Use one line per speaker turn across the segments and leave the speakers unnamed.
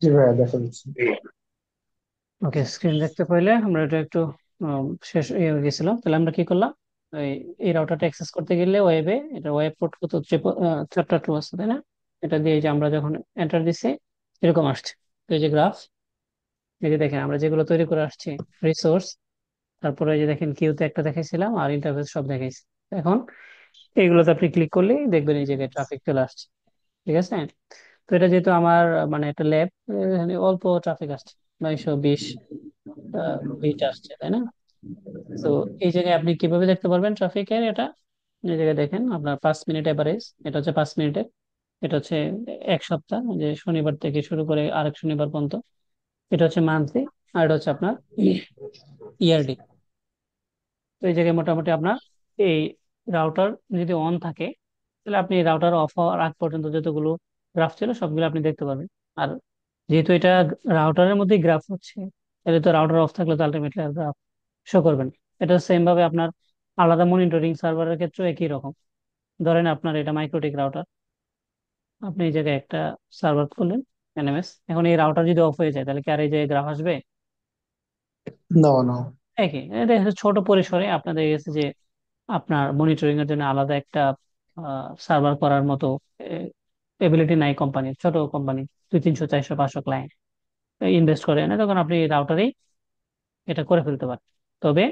জি ভাইয়া, দেখা যাচ্ছে।
ওকে, স্ক্রিন দেখতে পাইলে আমরা এটা একটু শেষ ইয়ে হয়ে গেছিলাম। তাহলে আমরা কি করলাম, এই এই রাউটারটা অ্যাক্সেস করতে গেলে ওয়েবে, এটা ওয়েব পোর্ট কত চ্যাপ্টার 2 আছে তাই না? এটা দিয়ে এই যে আমরা যখন এন্টার দিছি এরকম আসছে। তো এই যে গ্রাফ, এই যে দেখেন আমরা যেগুলো তৈরি করে আসছি, রিসোর্স, তারপরে এই যে দেখেন কিউতে একটা দেখাইছিলাম আর ইন্টারফেস সব দেখাইছি। এখন এইগুলোতে আপনি ক্লিক করলেই দেখবেন এই জায়গায় ট্রাফিক চলে আসছে। ঠিক আছে। তো এটা যেহেতু আমার মানে একটা ল্যাব, অল্প ট্রাফিক আসছে, 920 বিট আসছে তাই না? তো এই জায়গায় আপনি কিভাবে দেখতে পারবেন ট্রাফিকের এটা? এই জায়গায় দেখেন আপনার 5 মিনিট এভারেজ, এটা হচ্ছে 5 মিনিটের। এটা হচ্ছে এক সপ্তাহ, যে শনিবার থেকে শুরু করে আরেক শনিবার পর্যন্ত। এটা হচ্ছে মান্থলি। আর এটা হচ্ছে আপনার ইয়ারলি। তো এই জায়গায় মোটামুটি আপনার এই রাউটার যদি অন থাকে, তাহলে আপনি রাউটার অফ হওয়ার আগ পর্যন্ত যতগুলো গ্রাফ ছিল সবগুলো আপনি দেখতে পারবেন। আর যেহেতু এটা রাউটারের মধ্যে গ্রাফ হচ্ছে, তাহলে তো রাউটার অফ থাকলে তো আলটিমেটলি আর গ্রাফ শো করবেন। এটা সেম ভাবে আপনার আলাদা মনিটরিং সার্ভারের ক্ষেত্রে একই রকম। ধরেন আপনার এটা মাইক্রোটিক রাউটার, আপনি এই জায়গায় একটা সার্ভার খুললেন, এনএমএস। এখন এই রাউটার যদি অফ হয়ে যায় তাহলে কি আর এই যে গ্রাফ আসবে?
না না।
একই, এটা হচ্ছে ছোট পরিসরে আপনাদের গেছে যে আপনার মনিটরিং এর জন্য আলাদা একটা সার্ভার করার মতো এবিলিটি নাই কোম্পানির। ছোট কোম্পানি 200, 300, 400, 500 ক্লায়েন্ট ইনভেস্ট করে না, তখন আপনি রাউটারেই এটা করে ফেলতে পারেন। তবে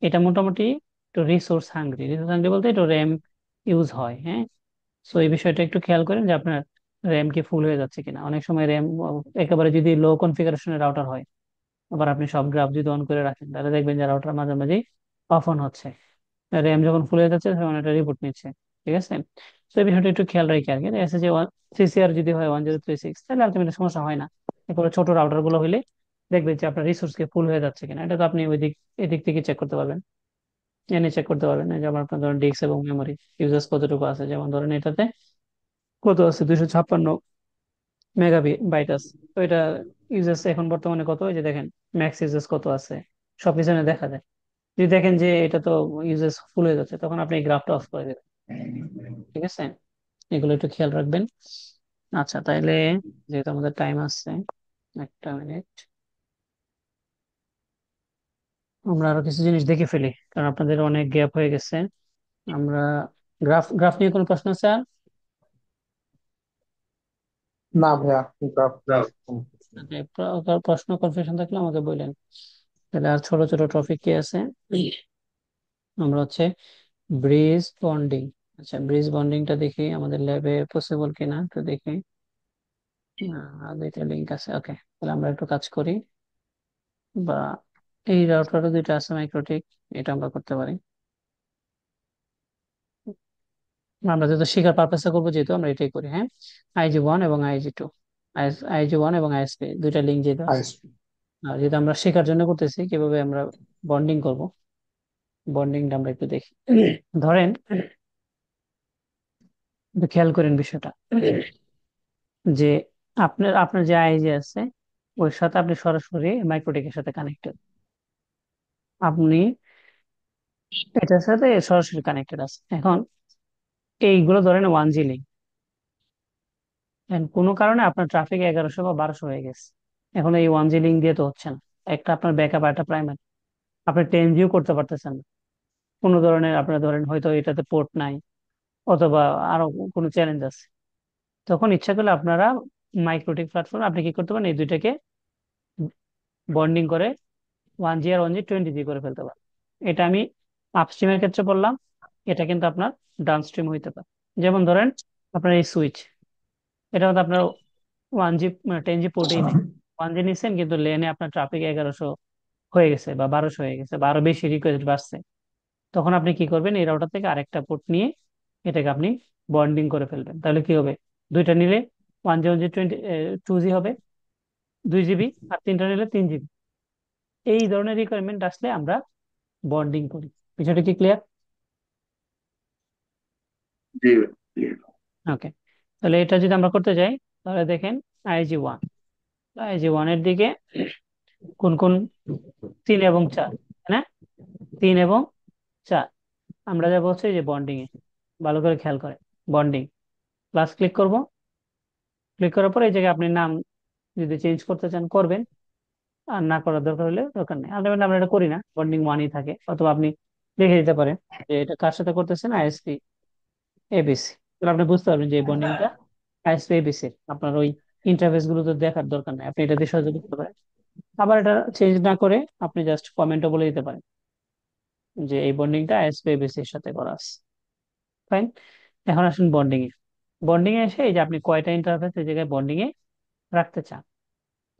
এটা মোটামুটি একটু রিসোর্স হাঙ্গ্রি বলতে একটু র্যাম ইউজ হয়, হ্যাঁ। সো এই বিষয়টা একটু খেয়াল করেন যে আপনার র্যাম কি ফুল হয়ে যাচ্ছে কিনা। অনেক সময় র্যাম একেবারে যদি লো কনফিগারেশনের রাউটার হয়, আবার আপনি সব গ্রাফ যদি অন করে রাখেন, তাহলে দেখবেন যে রাউটার মাঝে মাঝে অফ অন হচ্ছে। র্যাম যখন ফুল হয়ে যাচ্ছে তখন এটা রিপোর্ট নিচ্ছে। ঠিক আছে। তো এই বিষয়টা একটু খেয়াল রাখি আর কি। দেখা যাচ্ছে যে সিসিআর যদি হয় 1036, তাহলে আলটিমেটলি সমস্যা হয় না। এরপরে ছোট রাউটার গুলো হলে দেখবেন যে আপনার রিসোর্স কে ফুল হয়ে যাচ্ছে কিনা। এটা তো আপনি ওই দিক এদিক থেকে চেক করতে পারবেন, এনে চেক করতে পারবেন। এই যেমন আপনার ধরেন ডিস্ক এবং মেমোরি ইউজেস কতটুকু আছে। যেমন ধরেন এটাতে কত আছে, 256 মেগাবাইট আছে। তো এটা ইউজেস এখন বর্তমানে কত, এই যে দেখেন ম্যাক্স ইউজেস কত আছে, সব পিছনে দেখা যায়। যদি দেখেন যে এটা তো ইউজেস ফুল হয়ে যাচ্ছে, তখন আপনি গ্রাফটা অফ করে দেবেন। ঠিক আছে, এগুলো একটু খেয়াল রাখবেন। আচ্ছা তাইলে, যেহেতু আমাদের টাইম আছে, একটা মিনিট, আমরা আরো কিছু জিনিস দেখে ফেলি, কারণ আপনাদের অনেক গ্যাপ হয়ে গেছে। আমরা গ্রাফ গ্রাফ নিয়ে কোনো প্রশ্ন আছে আর?
না ভাইয়া, গ্রাফ গ্রাফ।
মানে প্রশ্ন কনফিউশন থাকলে আমাকে বললেন। তাহলে আর ছোট ছোট টপিক কি আছে? আমরা হচ্ছে ব্রিজ বন্ডিং। আচ্ছা, ব্রিজ বন্ডিংটা দেখি আমাদের ল্যাবে পসিবল কিনা, তো দেখি। দুইটা লিঙ্ক আছে, ওকে। তাহলে আমরা একটু কাজ করি, বা এই রাউটারও দুইটা আছে মাইক্রোটিক, এটা আমরা করতে পারি। আমরা যেহেতু শেখার পারপাসে করবো, যেহেতু আমরা এটাই করি, হ্যাঁ। IG1 এবং IG2, IG1 এবং ISP দুইটা লিঙ্ক যেহেতু আছে।
আইএসপি।
আর যেহেতু আমরা শেখার জন্য করতেছি কিভাবে আমরা বন্ডিং করব, বন্ডিংটা আমরা একটু দেখি। ধরেন, একটু খেয়াল করেন বিষয়টা, যে আপনার আপনার যে আইজি আছে ওর সাথে আপনি সরাসরি মাইক্রোটিকের সাথে কানেক্টেড। আপনি এটার সাথে সরাসরি কানেক্টেড আছে। এখন এইগুলো ধরেন 1G লিঙ্ক, কোনো কারণে আপনার ট্রাফিক 1100 বা 1200 হয়ে গেছে। এখন এই 1G লিঙ্ক দিয়ে তো হচ্ছে না, একটা আপনার ব্যাকআপ আর একটা প্রাইমারি। আপনি 10Gও করতে পারতেছেন না। কোনো ধরনের আপনার ধরেন হয়তো এটাতে পোর্ট নাই, অথবা আরো কোনো চ্যালেঞ্জ আছে। তখন ইচ্ছা করলে আপনারা মাইক্রোটিক প্ল্যাটফর্ম আপনি কি করতে পারেন, এই দুইটাকে বন্ডিং করে 1G আর 1G 20G করে ফেলতে পারেন। এটা আমি আপস্ট্রিমের ক্ষেত্রে বললাম, এটা কিন্তু আপনার ডাউনস্ট্রিম হইতে পারে। যেমন ধরেন আপনার এই সুইচ, এটা মধ্যে আপনার 1G 10G পোর্টেই নেই। 1G নিচ্ছেন কিন্তু লেনে আপনার ট্রাফিক 1100 হয়ে গেছে বা 1200 হয়ে গেছে বা আরো বেশি রিকোয়েস্ট বাড়ছে। তখন আপনি কি করবেন, এই রাউটার থেকে আরেকটা পোর্ট নিয়ে এটাকে আপনি বন্ডিং করে ফেলবেন। তাহলে কি হবে, দুইটা নিলে 1G 1G 2G হবে, 2 GB। আর তিনটা নিলে 3 GB। এই ধরনের রিকোয়ারমেন্ট আসলে আমরা বন্ডিং করি। বিষয়টা কি ক্লিয়ার?
জি।
ওকে। তাহলে এটা যদি আমরা করতে যাই, তাহলে দেখেন IG1, IG1 এর দিকে কোন কোন, 3 এবং 4, তাই না? 3 এবং 4, আমরা যা বলছি যে বন্ডিং এ, ভালো করে খেয়াল করে, বন্ডিং প্লাস ক্লিক করব। ক্লিক করার পর এই জায়গায় আপনি নাম যদি চেঞ্জ করতে চান করবেন, আর না করার দরকার হলে দরকার নেই। আলটিমেটলি আমরা এটা করি না, বন্ডিং ওয়ানই থাকে। অথবা আপনি লিখে দিতে পারেন যে এটা কার সাথে করতেছেন, আইএসপি এবিসি। তাহলে আপনি বুঝতে পারবেন যে এই বন্ডিংটা আইএসপি এবিসি। আপনার ওই ইন্টারফেস গুলো তো দেখার দরকার নেই, আপনি এটা দিয়ে সহজে করতে পারেন। আবার এটা চেঞ্জ না করে আপনি জাস্ট কমেন্টও বলে দিতে পারেন যে এই বন্ডিংটা আইএসপি এবিসি এর সাথে করা আছে। ফাইন। এখন আসুন বন্ডিং এ। বন্ডিং এ এসে এই যে আপনি কয়টা ইন্টারফেস এই জায়গায় বন্ডিং এ রাখতে চান।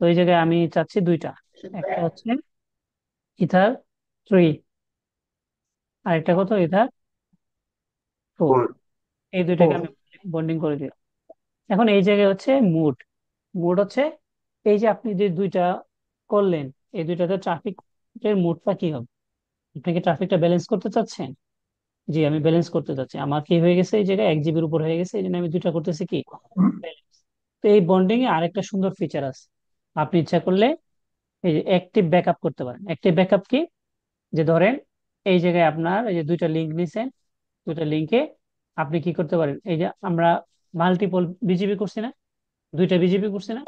তো এই জায়গায় আমি চাচ্ছি দুইটা। একটা হচ্ছে ইথার 3, আরেকটা কত, ইথার 4।
ফোর।
এই দুইটাকে
ফোর।
আমি বন্ডিং করে দিলাম। এখন এই জায়গায় হচ্ছে মুড। মুড হচ্ছে এই যে আপনি যে দুইটা করলেন, এই দুইটাতে ট্রাফিকের মুডটা কি হবে। আপনি কি ট্রাফিকটা ব্যালেন্স করতে চাচ্ছেন? জি, আমি ব্যালেন্স করতে চাচ্ছি। আমার কি হয়ে গেছে, এই জায়গায় 1 জিবির উপর হয়ে গেছে, এই জন্য আমি দুইটা করতেছি কি, balance। তো এই বন্ডিং এ আরেকটা সুন্দর ফিচার আছে। আপনি ইচ্ছা করলে এই যে অ্যাক্টিভ ব্যাকআপ করতে পারেন। অ্যাক্টিভ ব্যাকআপ কি, যে ধরেন এই জায়গায় আপনার এই যে দুইটা লিঙ্ক নিছেন, দুইটা লিঙ্কে আপনি কি করতে পারেন, এই যে আমরা মাল্টিপল বিজিবি করছি না, দুইটা বিজিবি করছি না,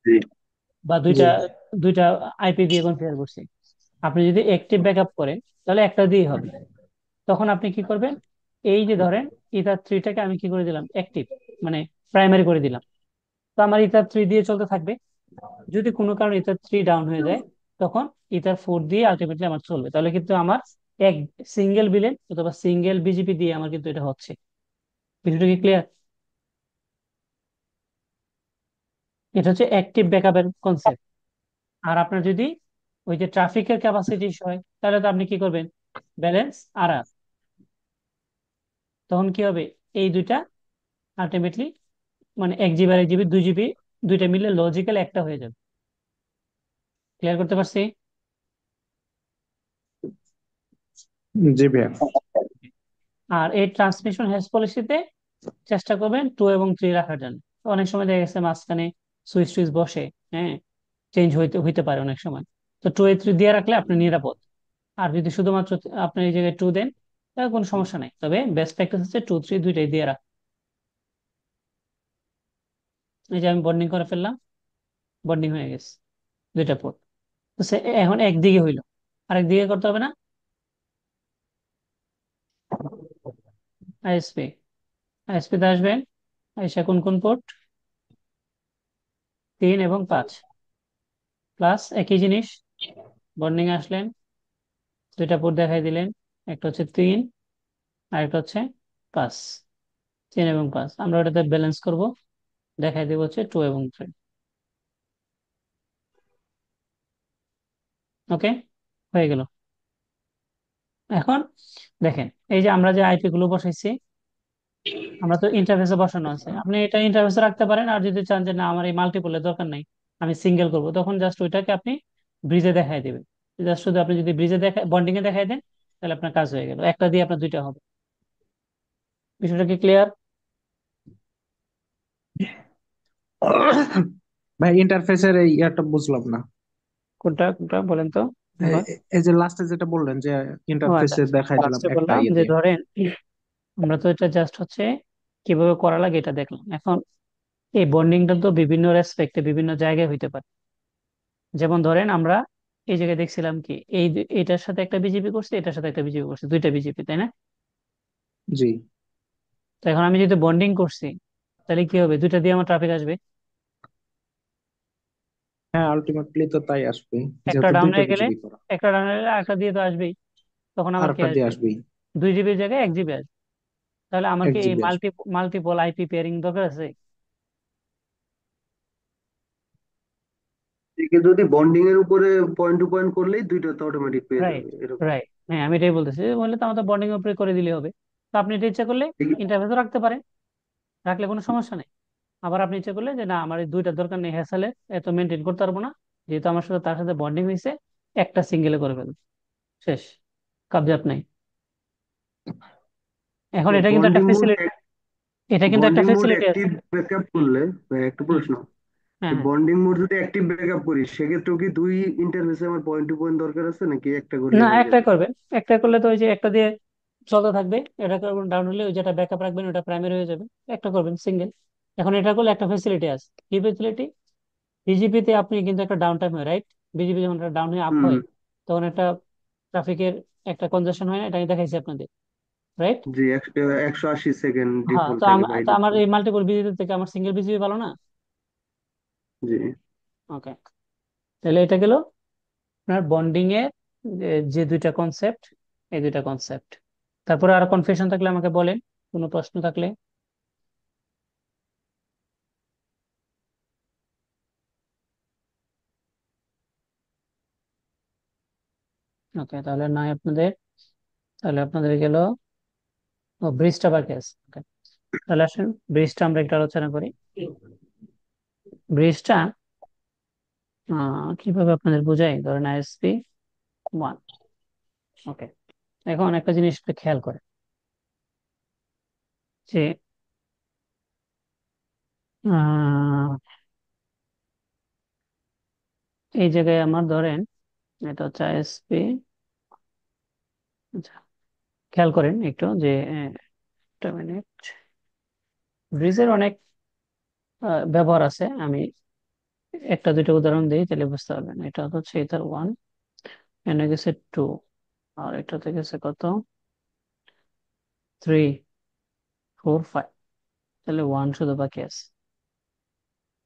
জি।
বা
জি।
দুইটা দুইটা আইপি দিয়ে কনফিগার করছি। আপনি যদি অ্যাক্টিভ ব্যাকআপ করেন তাহলে একটা দিয়ে হবে। তখন আপনি কি করবেন, এই যে ধরেন ইথার 3টাকে আমি কি করে দিলাম, অ্যাক্টিভ, মানে প্রাইমারি করে দিলাম। তো আমার ইথার 3 দিয়ে চলতে থাকবে। যদি কোনো কারণে ইথার 3 ডাউন হয়ে যায়, তখন ইথার 4 দিয়ে আলটিমেটলি আমার চলবে। তাহলে কিন্তু আমার এক সিঙ্গেল বিলেন অথবা সিঙ্গেল বিজিপি দিয়ে আমার কিন্তু এটা হচ্ছে। বিষয়টা কি ক্লিয়ার? এটা হচ্ছে অ্যাক্টিভ ব্যাকআপের কনসেপ্ট। আর আপনার যদি ওই যে ট্রাফিকের ক্যাপাসিটি হয়, তাহলে তো আপনি কি করবেন, ব্যালেন্স আর আর। তখন কি হবে, এই দুইটা আলটিমেটলি মানে 1 জিবি আর 1 জিবি, 2 জিবি, দুইটা মিলে লজিক্যাল একটা হয়ে যাবে। ক্লিয়ার করতে পারছি?
জি ভাইয়া।
আর এই ট্রান্সমিশন হ্যাশ পলিসিতে চেষ্টা করবেন 2 এবং 3 রাখার জন্য। তো অনেক সময় দেখা গেছে মাঝখানে সুইচ টুইচ বসে, হ্যাঁ, চেঞ্জ হইতে হইতে পারে অনেক সময়। তো 2 এ 3 দিয়ে রাখলে আপনি নিরাপদ। আর যদি শুধুমাত্র আপনি এই জায়গায় 2 দেন, তাহলে কোনো সমস্যা নাই। তবে বেস্ট প্র্যাকটিস হচ্ছে 2 3 দুইটাই দিয়ে রাখা। এই যে আমি বন্ডিং করে ফেললাম, বন্ডিং হয়ে গেছে দুইটা পোর্ট। তো এখন একদিকে হইলো, আরেক দিকে করতে হবে না। আইএসপি, আইএসপি তে আসবেন, আইসা কোন কোন পোর্ট, 3 এবং 5, প্লাস একই জিনিস, বন্ডিং আসলেন, দুইটা পোর্ট দেখাই দিলেন। একটা হচ্ছে 3, আর একটা হচ্ছে 5। 3 এবং 5 আমরা ওটাতে ব্যালেন্স করব, দেখাই দেবো হচ্ছে 2 এবং 3। ওকে, হয়ে গেল। এখন দেখেন, এই যে আমরা যে আইপি গুলো বসাইছি, আমরা তো ইন্টারফেসে বসানো আছে। আপনি এটা ইন্টারফেসে রাখতে পারেন, আর যদি চান যে না আমার এই মাল্টিপলের দরকার নাই, আমি সিঙ্গেল করব, তখন জাস্ট ওইটাকে আপনি ব্রিজে দেখাই দিবেন। জাস্ট শুধু আপনি যদি ব্রিজে দেখা বন্ডিং এ দেখাই দেন, তাহলে আপনার কাজ হয়ে গেল, একটা দিয়ে আপনার দুইটা হবে। বিষয়টা কি ক্লিয়ার?
ভাই ইন্টারফেসের এই ইয়াটা বুঝলাম না।
কোনটা কোনটা বলেন তো
এই
আবার।
এই যে লাস্টে যেটা বললেন যে
ও আচ্ছা,
ইন্টারফেসে দেখাই দিলাম
লাস্টে
একটা
বললাম
ইয়ে
যে
দিয়ে।
ধরেন আমরা তো এটা জাস্ট হচ্ছে কিভাবে করা লাগে এটা দেখলাম। এখন এই বন্ডিংটা তো বিভিন্ন রেসপেক্টে বিভিন্ন জায়গায় হইতে পারে। যেমন ধরেন আমরা এই জায়গায় দেখছিলাম কি, এটার সাথে একটা বিজেপি করছে, এটার সাথে একটা বিজেপি করছে, দুইটা বিজেপি, তাই না?
জি।
তো এখন আমি যদি বন্ডিং করছি, তাহলে কি হবে, দুইটা দিয়ে আমার ট্রাফিক আসবে।
হ্যাঁ, আলটিমেটলি তো তাই আসবে,
একটা
যেহেতু
ডাউন
দুইটা
হয়ে গেলে,
বিজিবি করা।
একটা ডাউন হয়ে গেলে আরেকটা দিয়ে তো আসবেই। তখন
আর
আমার কি
একটা দিয়ে
আসবে,
আসবেই।
2 জিবির জায়গায় 1 জিবি আসবে। তাহলে আমার
এক
কি এই
জিবি আসবে।
মাল্টিপল আইপি পেয়ারিং দরকার আছে?
একে যদি বন্ডিং এর উপরে পয়েন্ট টু পয়েন্ট করলেই দুইটা তো অটোমেটিক পেয়ে
রাইট,
যাবে এরকম।
রাইট। হ্যাঁ, আমি এটাই বলতেছি, বললে তো আমাদের বন্ডিং উপরে করে দিলে হবে। তো আপনি এটা ইচ্ছা করলে
ঠিক
ইন্টারফেসও রাখতে পারেন, রাখলে কোনো সমস্যা নেই। আবার আপনি ইচ্ছা করলে যে না আমার এই দুইটার দরকার নেই, হ্যাসেলে এত মেনটেন করতে পারবো না, যেহেতু আমার সাথে তার সাথে বন্ডিং হয়েছে, একটা সিঙ্গেলে করে ফেলবো, শেষ, কাবজাত নাই। এখন এটা কিন্তু একটা
বন্ডিং মোড
ফেসিলিটি, এটা কিন্তু একটা
বন্ডিং মোড
ফেসিলিটি আছে।
অ্যাক্টিভ ব্যাকআপ করলে একটা
হুম,
প্রশ্ন,
হ্যাঁ, হ্যাঁ।
বন্ডিং মোড যদি অ্যাক্টিভ ব্যাকআপ করি সেক্ষেত্রেও কি দুই ইন্টারফেসে আমার পয়েন্ট টু পয়েন্ট দরকার আছে নাকি একটা
না,
করলেই হয়ে
একটাই
যাবে?
করবেন। একটা করলে তো ওই যে একটা দিয়ে চলতে থাকবে, এটা করবেন ডাউন হলে ওই যেটা ব্যাকআপ রাখবেন ওটা প্রাইমারি হয়ে যাবে। একটা করবেন সিঙ্গেল। এখন এটা করলে একটা ফেসিলিটি আছে, কি ফেসিলিটি, বিজিপি তে আপনি কিন্তু একটা ডাউন টাইম হয়, রাইট? বিজিপি যখন একটা ডাউন হয়ে আপ
হুম।
হয়, তখন একটা ট্রাফিকের একটা কনজেশন হয় না, এটা আমি দেখাইছি আপনাদের, রাইট?
জি, 180 সেকেন্ড
হ্যাঁ,
ডিফল্ট
তো
থাকে বাই
তো আমার
ডিফল্ট।
এই মাল্টিপল বিজিপি থেকে আমার সিঙ্গেল বিজিপি ভালো না?
জি।
ওকে, তাহলে এটা গেল আপনার বন্ডিং এর যে দুইটা কনসেপ্ট, এই দুইটা কনসেপ্ট। তারপরে আর কনফিউশন থাকলে আমাকে বলেন, কোনো প্রশ্ন থাকলে। ওকে, তাহলে নাই আপনাদের, তাহলে আপনাদের গেল ও ব্রিজটা বা কেস। ওকে, তাহলে আসেন ব্রিজটা আমরা একটু আলোচনা করি। ব্রিজটা কিভাবে আপনাদের বোঝাই, ধরেন আইএসপি 1। ওকে, এখন একটা জিনিস একটু খেয়াল করে যে আহ, এই জায়গায় আমার ধরেন এটা হচ্ছে আইএসপি। আচ্ছা, খেয়াল করেন একটু যে একটা মিনিট, ব্রিজের অনেক ব্যবহার আছে। আমি একটা দুইটা উদাহরণ দিই, তাহলে বুঝতে পারবেন। এটা হচ্ছে ইথার 1, এনে গেছে 2, আর এটাতে গেছে কত, 3, 4, 5, তাহলে 1 শুধু বাকি আছে।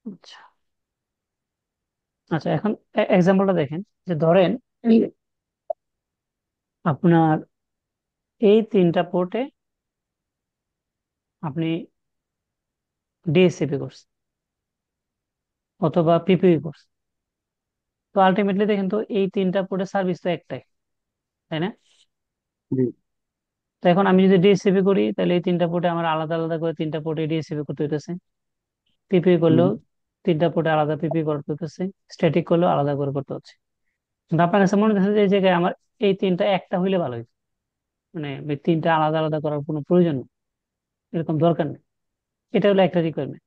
আচ্ছা, আচ্ছা, এখন এক্সাম্পলটা দেখেন, যে ধরেন এই আপনার এই তিনটা পোর্টে আপনি ডিএসসিপি করছেন অথবা পিপিই করছেন। তো আলটিমেটলি দেখেন তো এই তিনটা পোর্টের সার্ভিস তো একটাই, তাই না?
জি।
তো এখন আমি যদি ডিএসসিপি করি, তাহলে এই তিনটা পোর্টে আমার আলাদা আলাদা করে তিনটা পোর্টে ডিএসসিপি করতে হইতেছে। পিপিই
হুম।
করলেও তিনটা পোর্টে আলাদা পিপিই করতে হচ্ছে। স্ট্যাটিক করলেও আলাদা করে করতে হচ্ছে। কিন্তু আপনার কাছে মনে হচ্ছে যে এই জায়গায় আমার এই তিনটা একটা হইলে ভালো হইতো, মানে এই তিনটা আলাদা আলাদা করার কোনো প্রয়োজন নেই, এরকম দরকার নেই। এটা হলো একটা রিকোয়ারমেন্ট।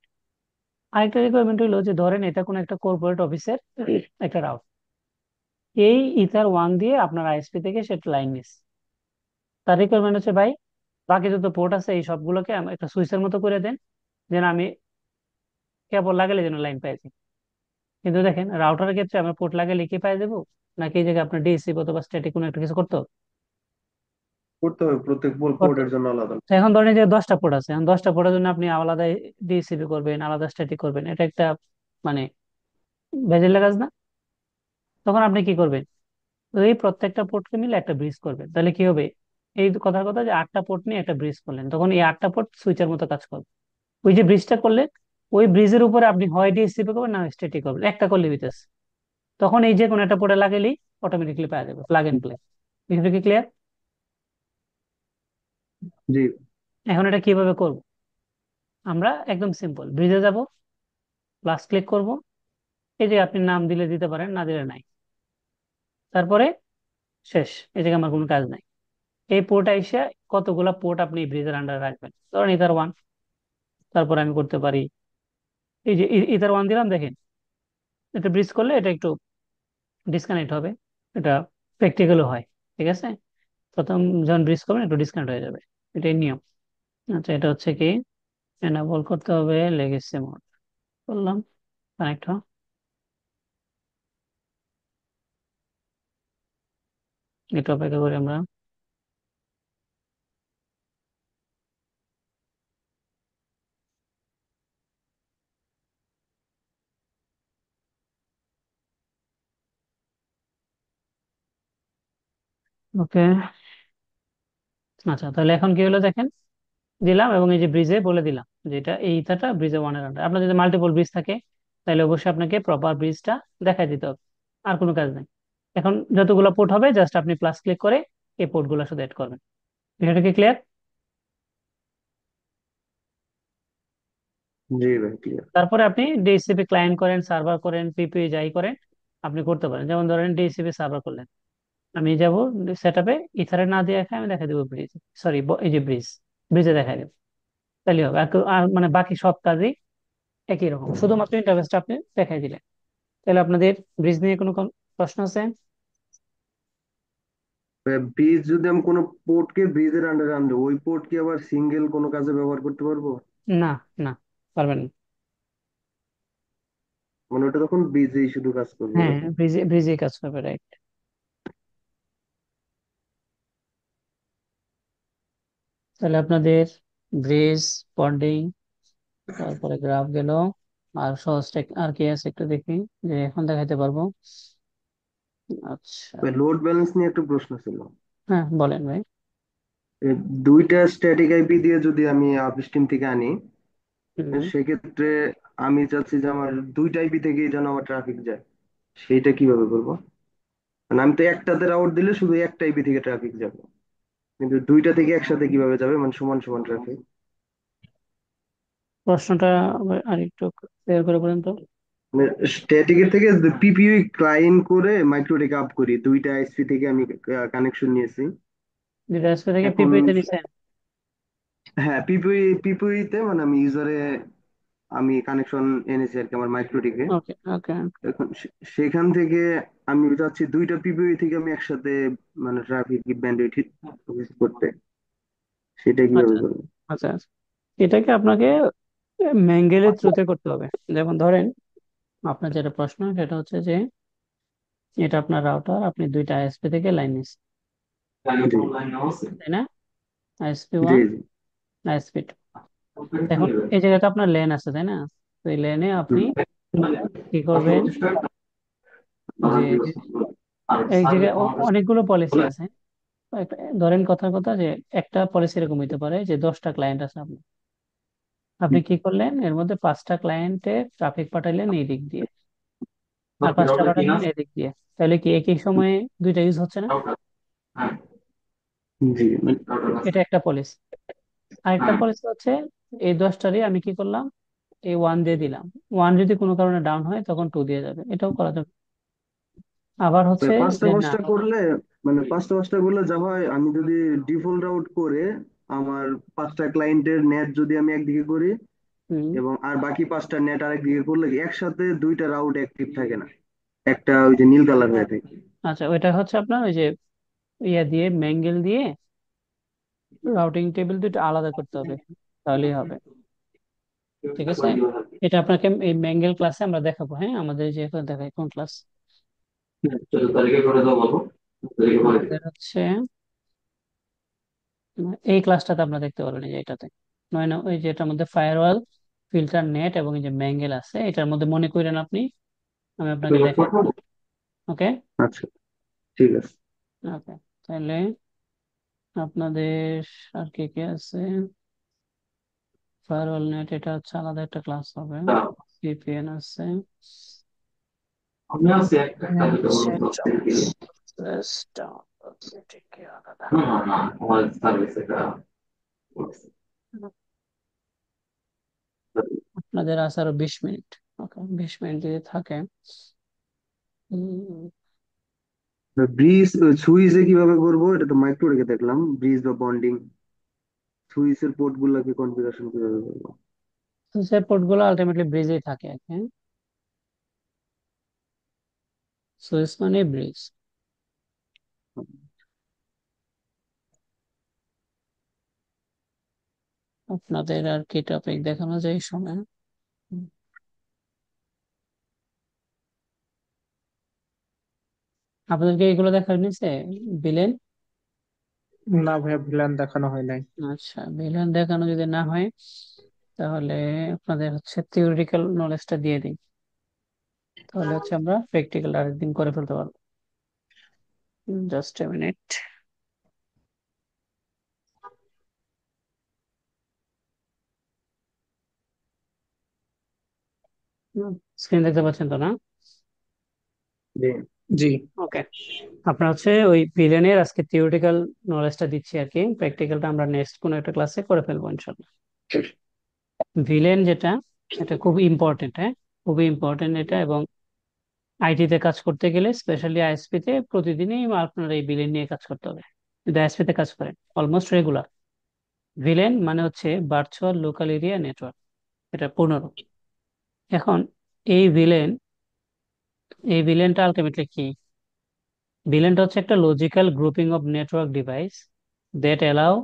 আরেকটা রিকোয়ারমেন্ট হলো যে ধরেন এটা কোনো একটা কর্পোরেট অফিসের একটা রাউট, এই ইথার 1 দিয়ে আপনার আইএসপি থেকে সেটা লাইন নিস। তার রিকোয়ারমেন্ট হচ্ছে, ভাই বাকি যত পোর্ট আছে এই সবগুলোকে আমার একটা সুইচের মতো করে দেন, যেন আমি কেবল লাগালে যেন লাইন পাই যাই। কিন্তু দেখেন রাউটারের ক্ষেত্রে আমরা পোর্ট লাগালে কি পাই দেবো, নাকি এই জায়গায় আপনার ডিএসসি অথবা স্ট্যাটিক কোনো একটা কিছু করতে হবে?
করতে হবে, প্রত্যেক
করতে
পোর্টের
হবে।
জন্য আলাদা।
তো এখন ধরেন যে 10টা পোর্ট আছে, এখন 10টা পোর্টের জন্য আপনি আলাদা ডিএসসিপি করবেন, আলাদা স্ট্যাটিক করবেন, এটা একটা মানে ভেজাল কাজ না? তখন আপনি কি করবেন, তো এই প্রত্যেকটা পোর্টকে মিলে একটা ব্রিজ করবেন, তাহলে কি হবে, এই কথার কথা যে 8টা পোর্ট নিয়ে একটা ব্রিজ করলেন, তখন এই 8টা পোর্ট সুইচের মতো কাজ করবে। ওই যে ব্রিজটা করলেন, ওই ব্রিজের উপরে আপনি হয় ডিএসসিপি করবেন না স্ট্যাটিক করবেন, একটা করলে হইতেছে। তখন এই যে কোনো একটা পোর্টে লাগালেই অটোমেটিকলি পাওয়া যাবে, প্লাগ এন্ড প্লে। বিষয়টা কি ক্লিয়ার?
জি।
এখন এটা কিভাবে করব, আমরা একদম সিম্পল, ব্রিজে যাব, প্লাস ক্লিক করব, এই যে আপনি নাম দিলে দিতে পারেন, না দিলে নাই। তারপরে শেষ, এই জায়গায় আমার কোনো কাজ নাই। এই পোর্ট আইসা কতগুলা পোর্ট আপনি ব্রিজের আন্ডারে রাখবেন, ধরেন ইথার 1। তারপর আমি করতে পারি এই যে ইথার 1 দিলাম, দেখেন এটা ব্রিজ করলে এটা একটু ডিসকানেক্ট হবে, এটা প্র্যাকটিক্যালও হয়, ঠিক আছে? প্রথম যখন ব্রিজ করবেন একটু ডিসকানেক্ট হয়ে যাবে, এটাই নিয়ম। আচ্ছা, এটা হচ্ছে কি, এনাবল করতে হবে লেগেসি মোড, করলাম, কানেক্ট হ, একটু অপেক্ষা করি আমরা। ওকে, আচ্ছা, তাহলে এখন কি হলো দেখেন, দিলাম এবং এই যে ব্রিজে বলে দিলাম যে এটা এই ইথাটা ব্রিজে 1 এর আন্ডার। আপনার যদি মাল্টিপল ব্রিজ থাকে, তাহলে অবশ্যই আপনাকে প্রপার ব্রিজটা দেখাই দিতে হবে, আর কোনো কাজ নেই। এখন যতগুলো পোর্ট হবে জাস্ট আপনি প্লাস ক্লিক করে এই পোর্ট গুলো শুধু এড করবেন। বিষয়টা কি ক্লিয়ার?
জি ভাই, ক্লিয়ার।
তারপরে আপনি ডিএসসিপি ক্লায়েন্ট করেন, সার্ভার করেন, পিপি যাই করেন, আপনি করতে পারেন। যেমন ধরেন ডিএসসিপি সার্ভার করলেন, আমি যাব সেট আপে, ইথারে না দিয়ে আমি দেখা দেবো ব্রিজ, সরি এই যে ব্রিজ, ব্রিজে দেখা দেবো, তাহলে হবে। আর মানে বাকি সব কাজই একই রকম, শুধুমাত্র ইন্টারফেসটা আপনি দেখাই দিলেন। তাহলে আপনাদের ব্রিজ নিয়ে কোনো প্রশ্ন আছে?
ব্রিজ যদি আমি কোনো পোর্টকে ব্রিজের আন্ডারে আনবো, ওই পোর্ট কি আবার সিঙ্গেল কোনো কাজে ব্যবহার করতে পারবো?
না, না, পারবেন না।
মানে ওটা তখন ব্রিজেই শুধু কাজ করবে,
হ্যাঁ,
তাই তো?
ব্রিজে ব্রিজে কাজ করবে, রাইট। তাহলে আপনাদের ব্রিজ, বন্ডিং, তারপরে গ্রাফ গেল। আর সহজ আর কি আছে একটু দেখি, যে এখন দেখাইতে পারবো। আচ্ছা।
লোড ব্যালেন্স নিয়ে একটা প্রশ্ন ছিল।
হ্যাঁ, বলেন ভাই।
এ, দুইটা স্ট্যাটিক আইপি দিয়ে যদি আমি আপস্ট্রিম থেকে আনি,
হুম।
সেক্ষেত্রে আমি চাচ্ছি যে আমার দুইটা আইপি থেকেই যেন আমার ট্রাফিক যায়। সেইটা কিভাবে করবো? মানে আমি তো একটাতে রাউট দিলে শুধু একটা আইপি থেকে ট্রাফিক যাবে, কিন্তু দুইটা থেকে একসাথে কিভাবে যাবে, মানে সমান সমান ট্রাফিক?
প্রশ্নটা আবার আরেকটু ক্লিয়ার করে বলেন তো।
মানে স্ট্যাটিকের থেকে পিপিইউ ক্লায়েন্ট করে মাইক্রোটেক আপ করি, দুইটা আইএসপি থেকে আমি কানেকশন নিয়েছি।
ডিভাইসপি থেকে
এখন
পিপিতে নিছেন?
হ্যাঁ, পিপিই তে মানে আমি ইউজারে আমি কানেকশন এনেছি আর কি আমার মাইক্রোটিকে।
ওকে, ওকে।
এখন সেখান থেকে আমি চাচ্ছি দুইটা পিপিই থেকে আমি একসাথে মানে ট্রাফিক ব্যান্ডউইথ করতে, সেটা কিভাবে
আচ্ছা,
করবো?
আচ্ছা, আচ্ছা। এটাকে আপনাকে ম্যাঙ্গেলের থ্রুতে করতে হবে। যেমন ধরেন, আপনার যেটা প্রশ্ন সেটা হচ্ছে যে এটা আপনার রাউটার, আপনি দুইটা আইএসপি থেকে লাইন নিচ্ছেন,
জি
তাই না? আইএসপি
জি
ওয়ান,
জি।
ISP two. এখন এই জায়গাতে আপনার লেন আছে, তাই না? তো এই লেনে আপনি
হুম।
কি করবেন, যে এক জায়গায় অনেকগুলো পলিসি আছে। ধরেন কথার কথা যে একটা পলিসি এরকম হইতে পারে যে 10টা ক্লায়েন্ট আছে আপনার। আপনি কি করলেন, এর মধ্যে 5টা ক্লায়েন্টে ট্রাফিক পাঠাইলেন এই দিক দিয়ে, আর 5টা পাঠাইলেন এদিক দিয়ে। তাহলে কি একই সময়ে দুইটা ইউজ হচ্ছে না?
জি
এটা একটা পলিসি। আরেকটা পলিসি হচ্ছে এই 10টারই আমি কি করলাম, এই ওয়ান দিয়ে দিলাম। ওয়ান যদি কোনো কারণে ডাউন হয় তখন টু দিয়ে যাবে, এটাও করা যাবে। আবার হচ্ছে
পাঁচটা
যে না।
পাঁচটা করলে, মানে পাঁচটা পাঁচটা করলে যা হয়, আমি যদি ডিফল্ট রাউট করে আমার পাঁচটা ক্লায়েন্টের নেট যদি আমি একদিকে করি
হুম।
এবং আর বাকি পাঁচটা নেট আরেকদিকে করলে কি একসাথে দুইটা রাউট অ্যাক্টিভ থাকে না, একটা ওই যে নীল কালার হয়ে থাকে?
আচ্ছা, ওইটা হচ্ছে আপনার ওই যে ইয়া দিয়ে, ম্যাঙ্গেল দিয়ে রাউটিং টেবিল দুটো আলাদা করতে হবে, তাহলেই হবে। ঠিক আছে, এটা আপনাকে এই ম্যাঙ্গেল ক্লাসে আমরা দেখাবো। হ্যাঁ, আমাদের যে এখন দেখাই কোন ক্লাস, আমাদের হচ্ছে এই ক্লাসটাতে আমরা দেখতে পারবেন, এই যে এটাতে 9 ওই যেটার মধ্যে ফায়ারওয়াল, ফিল্টার, নেট এবং এই যে ম্যাঙ্গেল আছে, এটার মধ্যে মনে করেন আপনি, আমি আপনাকে দেখাই। ওকে,
আচ্ছা, ঠিক আছে।
ওকে। তাহলে আপনাদের আর কি কি আছে, ফায়ারওয়াল, নেট, এটা হচ্ছে আলাদা একটা ক্লাস হবে। ভিপিএন আছে, হচ্ছে ডেস্কটপ, ঠিক আলাদা। আপনাদের আছে আরো 20 মিনিট। ওকে, 20 মিনিট যদি থাকে। উম,
ব্রিজ সুইচে কিভাবে করবো, এটা তো মাইক্রো রেখে দেখলাম, ব্রিজ বা বন্ডিং সুইচের পোর্ট গুলাকে কনফিগারেশন কিভাবে করবো?
তো সে পোর্টগুলো আলটিমেটলি ব্রিজেই থাকে আর কি, হ্যাঁ? সুইচ মানে ব্রিজ। আপনাদের আর কি টপিক দেখানো যায় এই সময়? হুম। আপনাদেরকে এগুলো দেখা নিছে, বিলেন?
না ভাইয়া, ভিলান দেখানো হয় নাই।
আচ্ছা, বিলেন দেখানো যদি না হয়, তাহলে আপনাদের হচ্ছে থিওরিটিক্যাল নলেজটা দিয়ে দিই, তাহলে হচ্ছে আমরা প্র্যাকটিক্যাল আরেকদিন করে ফেলতে পারবো। Just a minute. স্ক্রিন দেখতে পাচ্ছেন তো, না?
জি
জি।
ওকে। আপনার হচ্ছে ওই ভিলেনের আজকে থিওরিটিক্যাল নলেজটা দিচ্ছি আর কি, প্র্যাকটিক্যালটা আমরা নেক্সট কোনো একটা ক্লাসে করে ফেলবো ইনশাল্লাহ। ভিলেন যেটা, এটা খুব ইম্পর্টেন্ট, হ্যাঁ, খুবই ইম্পর্টেন্ট এটা। এবং আইটি তে কাজ করতে গেলে, স্পেশালি আইএসপি তে, প্রতিদিনই আপনার এই ভিলেন নিয়ে কাজ করতে হবে। যদি আইএসপি তে কাজ করেন অলমোস্ট রেগুলার, ভিলেন মানে হচ্ছে ভার্চুয়াল লোকাল এরিয়া নেটওয়ার্ক, এটা পূর্ণরূপ। এখন এই ভিলেন, এই ভিলেনটা আলটিমেটলি কি? ভিলেনটা হচ্ছে একটা logical grouping of network device that allow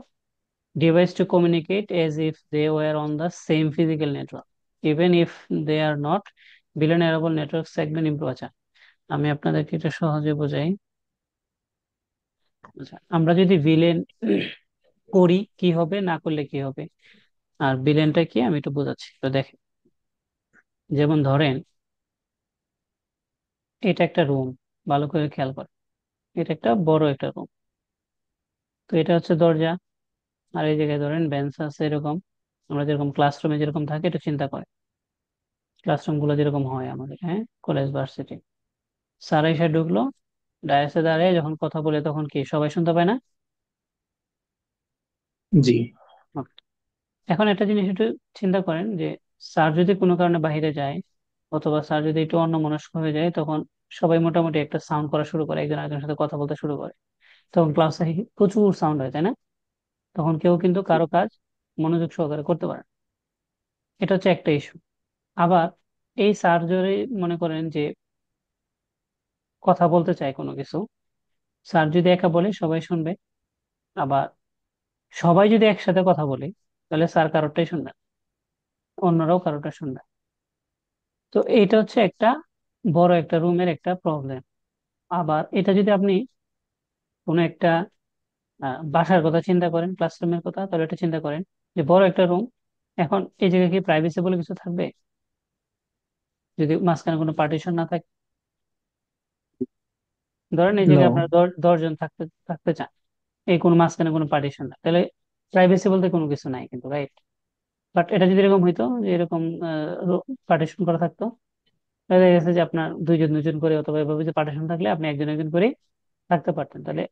device to communicate as if they were on the same physical network, even if they are not vulnerable network segment improve. আচ্ছা, আমি আপনাদেরকে এটা সহজে বোঝাই। আচ্ছা, আমরা যদি ভিলেন করি কি হবে, না করলে কি হবে, আর ভিলেনটা কি আমি একটু বোঝাচ্ছি। তো দেখেন, যেমন ধরেন এটা একটা রুম, ভালো করে খেয়াল করেন, এটা একটা বড় একটা রুম। তো এটা হচ্ছে দরজা, আর এই জায়গায় ধরেন বেঞ্চ আছে এরকম। আমরা যেরকম ক্লাসরুমে যেরকম থাকে এটা চিন্তা করেন, ক্লাসরুম গুলো যেরকম হয় আমাদের, হ্যাঁ, কলেজ ভার্সিটি। স্যার এসে ঢুকলো, ডায়াসে দাঁড়িয়ে যখন কথা বলে তখন কি সবাই শুনতে পায় না?
জি।
Okay. এখন একটা জিনিস একটু চিন্তা করেন যে স্যার যদি কোনো কারণে বাইরে যায়, অথবা স্যার যদি একটু অন্যমনস্ক হয়ে যায়, তখন সবাই মোটামুটি একটা সাউন্ড করা শুরু করে, একজন আরেকজনের সাথে কথা বলতে শুরু করে। তখন ক্লাসে প্রচুর সাউন্ড হয়, তাই না? তখন কেউ কিন্তু কারো কাজ মনোযোগ সহকারে করতে পারে না। এটা হচ্ছে একটা ইস্যু। আবার এই স্যার যদি মনে করেন যে কথা বলতে চায় কোনো কিছু, স্যার যদি একা বলে সবাই শুনবে, আবার সবাই যদি একসাথে কথা বলে তাহলে স্যার কারোরটাই শুনবে না, অন্যরাও কারোরটা শুনবে না। তো এইটা হচ্ছে একটা বড় একটা রুমের একটা প্রবলেম। আবার এটা যদি আপনি কোনো একটা বাসার কথা চিন্তা করেন, ক্লাসরুমের কথা, তাহলে এটা চিন্তা করেন যে বড় একটা রুম, এখন এই জায়গায় কি প্রাইভেসি বলে কিছু থাকবে যদি মাঝখানে কোনো পার্টিশন না থাকে? ধরেন এই
নো।
জায়গায় আপনার 10 জন থাকতে থাকতে চান, এই কোনো মাঝখানে কোনো পার্টিশন না, তাহলে প্রাইভেসি বলতে কোনো কিছু নাই কিন্তু, রাইট? বাট এটা যদি এরকম হইতো যে এরকম পার্টিশন করা থাকতো, তাহলে দেখা গেছে যে আপনার দুইজন দুইজন করে, অথবা এভাবে যে পার্টিশন থাকলে আপনি একজন একজন করে থাকতে পারতেন, তাহলে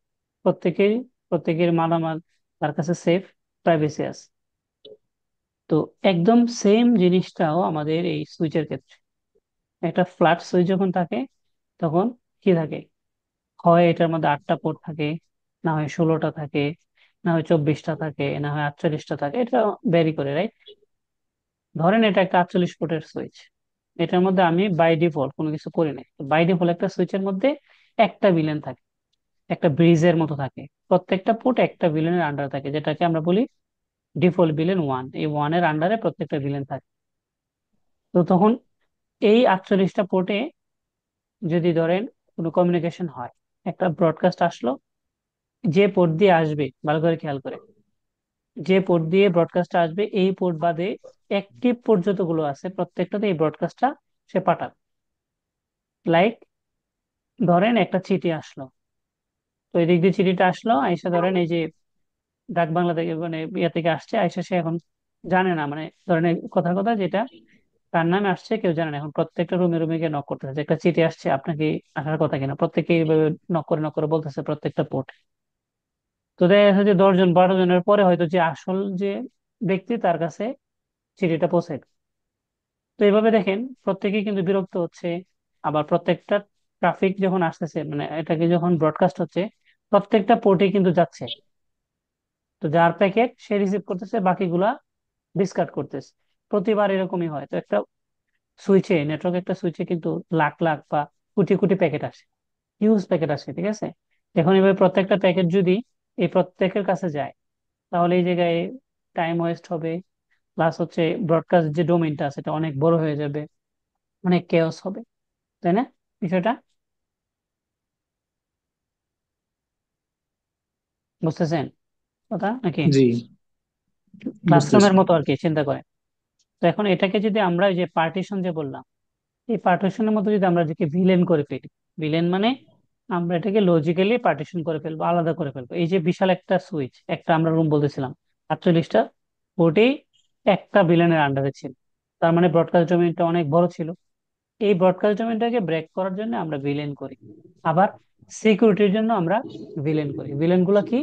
প্রত্যেকের প্রত্যেকের মালামাল তার কাছে সেফ, প্রাইভেসি আছে। তো একদম সেম জিনিসটাও আমাদের এই সুইচের ক্ষেত্রে। একটা ফ্ল্যাট সুইচ যখন থাকে তখন কি থাকে, হয় এটার মধ্যে 8টা পোর্ট থাকে, না হয় 16টা থাকে, না হয় 24টা থাকে, না হয় 48টা থাকে, এটা ভ্যারি করে, রাইট? ধরেন এটা একটা 48 পোর্টের সুইচ, এটার মধ্যে আমি বাই ডিফল্ট কোনো কিছু করি নাই, বাই ডিফল্ট একটা সুইচের মধ্যে একটা ভিলেন থাকে, একটা ব্রিজের মতো থাকে। প্রত্যেকটা পোর্ট একটা ভিলেনের আন্ডার থাকে, যেটাকে আমরা বলি ডিফল্ট ভিলেন ওয়ান। এই ওয়ানের আন্ডারে প্রত্যেকটা ভিলেন থাকে। তো তখন এই 48টা পোর্টে যদি ধরেন কোনো কমিউনিকেশন হয়, একটা ব্রডকাস্ট আসলো, যে পোর্ট দিয়ে আসবে ভালো করে খেয়াল করে, যে পোর্ট দিয়ে ব্রডকাস্টটা আসবে এই পোর্ট বাদে অ্যাক্টিভ পোর্ট যতগুলো আছে প্রত্যেকটাতে এই ব্রডকাস্টটা সে পাঠাবে। লাইক ধরেন একটা চিঠি আসলো, তো এই দিক দিয়ে চিঠিটা আসলো আইসা, ধরেন এই যে ডাক বাংলা থেকে মানে ইয়া থেকে আসছে আইসা, সে এখন জানে না, মানে ধরেন এই কথার কথা যেটা কার নামে আসছে কেউ জানে না, এখন প্রত্যেকটা রুমে রুমে গিয়ে নক করতেছে যে একটা চিঠি আসছে, আপনাকে আসার কথা কিনা, প্রত্যেকে এইভাবে নক করে বলতেছে প্রত্যেকটা পোর্ট। তো দেখা যাচ্ছে যে 10 জন 12 জনের পরে হয়তো যে আসল যে ব্যক্তি তার কাছে চিঠিটা পৌঁছে। তো এইভাবে দেখেন প্রত্যেকেই কিন্তু বিরক্ত হচ্ছে। আবার প্রত্যেকটা ট্রাফিক যখন আসতেছে, মানে এটাকে যখন ব্রডকাস্ট হচ্ছে, প্রত্যেকটা পোর্টে কিন্তু যাচ্ছে। তো যার প্যাকেট সে রিসিভ করতেছে, বাকিগুলা ডিসকার্ড করতেছে। প্রতিবার এরকমই হয়। তো একটা সুইচে, নেটওয়ার্ক একটা সুইচে কিন্তু লাখ লাখ বা কোটি কোটি প্যাকেট আসে, হিউজ প্যাকেট আসে, ঠিক আছে? এখন এভাবে প্রত্যেকটা প্যাকেট যদি এই প্রত্যেকের কাছে যায়, তাহলে এই জায়গায় টাইম ওয়েস্ট হবে, প্লাস হচ্ছে ব্রডকাস্ট যে ডোমেইনটা আছে এটা অনেক বড় হয়ে যাবে, অনেক কেওস হবে, তাই না বিষয়টা? বুঝতেছেন কথা নাকি?
জি, বুঝতেছি।
ক্লাসরুমের মতো আর কি, চিন্তা করেন। তো এখন এটাকে যদি আমরা ওই যে পার্টিশন যে বললাম, এই পার্টিশনের মতো যদি আমরা এটাকে ভিলেন করে ফেলি, ভিলেন মানে আমরা এটাকে লজিক্যালি পার্টিশন করে ফেলবো, আলাদা করে ফেলবো। এই যে বিশাল একটা সুইচ, একটা আমরা রুম বলতেছিলাম 48টা পোর্টেই একটা ভিলেনের আন্ডারে ছিল, তার মানে ব্রডকাস্ট ডোমেইনটা অনেক বড় ছিল। এই ব্রডকাস্ট ডোমেইনটাকে ব্রেক করার জন্য আমরা ভিলেন করি। আবার সিকিউরিটির জন্য আমরা ভিলেন করি। ভিলেন গুলা কি?